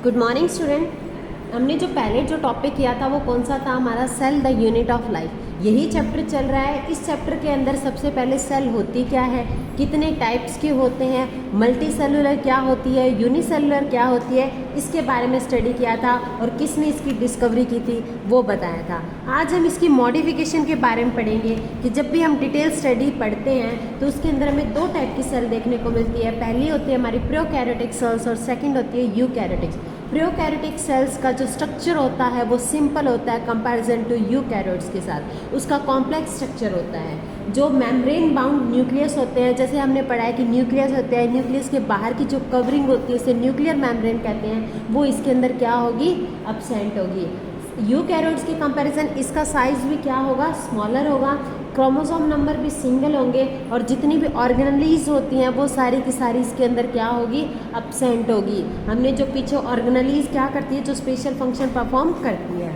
Good morning student. हमने जो पहले जो टॉपिक किया था वो कौन सा था हमारा? Cell the unit of life. यही चैप्टर चल रहा है। इस चैप्टर के अंदर सबसे पहले सेल होती क्या है, कितने टाइप्स के होते हैं, मल्टी सेलुलर क्या होती है, यूनिसेलुलर क्या होती है, इसके बारे में स्टडी किया था और किसने इसकी डिस्कवरी की थी वो बताया था। आज हम इसकी मॉडिफिकेशन के बारे में पढ़ेंगे कि जब भी हम डिटेल स्टडी पढ़ते हैं तो उसके अंदर हमें दो टाइप की सेल देखने को मिलती है। पहली होती है हमारी प्रोकैरियोटिक सेल्स और सेकंड होती है यूकैरियोटिक्स। प्रोकैरियोटिक सेल्स का जो स्ट्रक्चर होता है वो सिंपल होता है कंपैरिजन टू यूकैरियोट्स के साथ। उसका कॉम्प्लेक्स स्ट्रक्चर होता है। जो मेम्ब्रेन बाउंड न्यूक्लियस होते हैं, जैसे हमने पढ़ा है कि न्यूक्लियस होते हैं, न्यूक्लियस के बाहर की जो कवरिंग होती है उसे न्यूक्लियर मेम्ब्रेन कहते हैं, वो इसके अंदर क्या होगी? एब्सेंट होगी। यूकैरियोट्स के कंपैरिजन इसका साइज भी क्या होगा? स्मॉलर होगा। क्रोमोसोम नंबर भी सिंगल होंगे और जितनी भी ऑर्गेनेलीज होती हैं वो सारी की सारी इसके अंदर क्या होगी? एब्सेंट होगी। हमने जो पीछे ऑर्गेनेलीज क्या करती है, जो स्पेशल फंक्शन परफॉर्म करती है।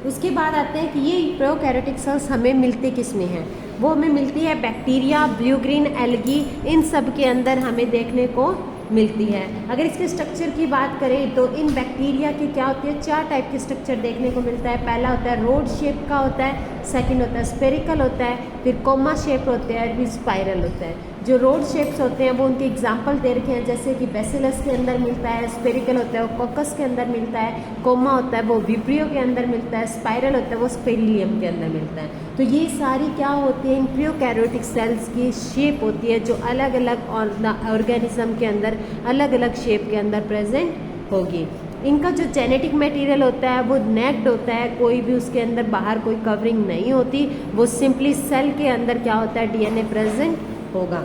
उसके बाद आते हैं कि ये प्रोकैरियोटिक सेल्स हमें मिलती किस में हैं? वो हमें मिलती है बैक्टीरिया, ब्लू ग्रीन एल्गी, इन सब के अंदर हमें देखने को मिलती है। अगर इसके स्ट्रक्चर की बात करें तो इन बैक्टीरिया की क्या होती है? चार टाइप के स्ट्रक्चर देखने को मिलता है। पहला होता है रोड शेप का होता है, सेकंड होता है स्फेरिकल होता है, फिर कोमा शेप होते हैं, फिर स्पाइरल होता है। जो रोड शेप्स होते हैं वो उनके एग्जाम्पल दे रखे हैं, जैसे कि बेसिलस के अंदर मिलता है, स्फेरिकल होता है वो कॉकस के अंदर मिलता है, कोमा होता है वो विब्रियो के अंदर मिलता है, स्पाइरल होता है वो स्पेरिलियम के अंदर मिलता है। तो ये सारी क्या होती है? इन प्रोकैरियोटिक सेल्स की शेप होती है जो अलग अलग ऑर्गेनिज्म के अंदर अलग अलग शेप के अंदर प्रेजेंट होगी। इनका जो जेनेटिक मटेरियल होता है वो नेक्ड होता है, कोई भी उसके अंदर बाहर कोई कवरिंग नहीं होती, वो सिंपली सेल के अंदर क्या होता है? डीएनए प्रेजेंट होगा।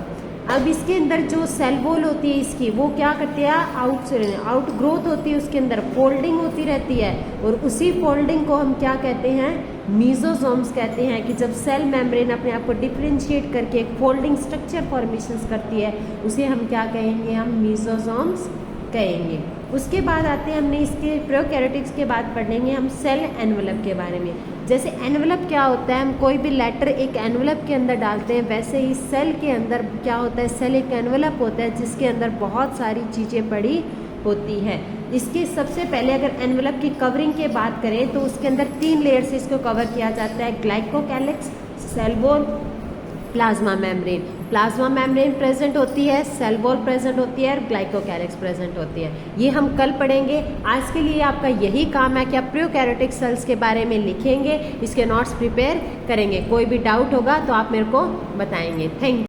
अब इसके अंदर जो सेल वॉल होती है इसकी, वो क्या करती है? आउट ग्रोथ होती है, उसके अंदर फोल्डिंग होती रहती है और उसी फोल्डिंग को हम क्या कहते हैं? मीजोसोम्स कहते हैं। कि जब सेल मेम्ब्रेन अपने आप को डिफरेंशिएट करके एक फोल्डिंग स्ट्रक्चर फॉर्मेशंस करती है उसे हम क्या कहेंगे? हम मीजोसोम्स कहेंगे। उसके बाद आते हैं, हमने इसके प्रोकैरियोटिक्स के बाद पढ़ेंगे हम सेल एनवलप के बारे में। जैसे एनवलप क्या होता है, हम कोई भी लेटर एक एनवलप के अंदर डालते हैं, वैसे ही सेल के अंदर क्या होता है? सेल एक एनवलप होता है जिसके अंदर बहुत सारी चीज़ें पड़ी होती है। इसके सबसे पहले अगर एनवलप की कवरिंग की बात करें तो उसके अंदर 3 लेयर से इसको कवर किया जाता है। Glycocalyx, cell wall, plasma membrane. Plasma membrane present होती है, सेल वॉल प्रेजेंट होती है और ग्लाइकोकैलिक्स प्रेजेंट होती है। ये हम कल पढ़ेंगे। आज के लिए आपका यही काम है कि आप प्रोकैरियोटिक सेल्स के बारे में लिखेंगे, इसके नोट्स प्रिपेयर करेंगे। कोई भी डाउट होगा तो आप मेरे को बताएंगे। Thank you.